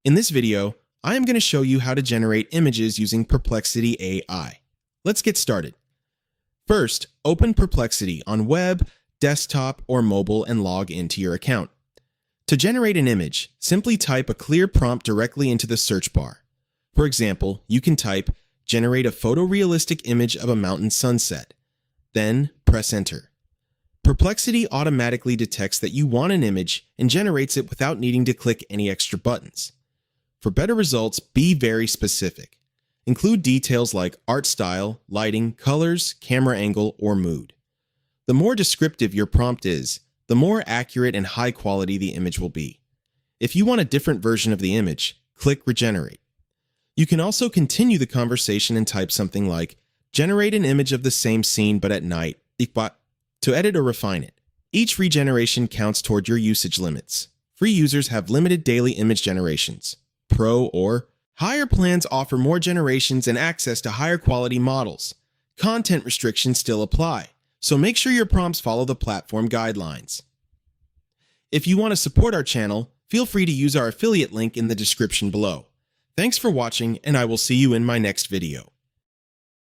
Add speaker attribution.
Speaker 1: In this video, I am going to show you how to generate images using Perplexity AI. Let's get started. First, open Perplexity on web, desktop, or mobile and log into your account. To generate an image, simply type a clear prompt directly into the search bar. For example, you can type, "Generate a photorealistic image of a mountain sunset." Then, press enter. Perplexity automatically detects that you want an image and generates it without needing to click any extra buttons. For better results, be very specific. Include details like art style, lighting, colors, camera angle, or mood. The more descriptive your prompt is, the more accurate and high quality the image will be. If you want a different version of the image, click Regenerate. You can also continue the conversation and type something like, "Generate an image of the same scene but at night," to edit or refine it. Each regeneration counts toward your usage limits. Free users have limited daily image generations. Pro or higher plans offer more generations and access to higher quality models. Content restrictions still apply, so make sure your prompts follow the platform guidelines. If you want to support our channel, feel free to use our affiliate link in the description below. Thanks for watching, and I will see you in my next video.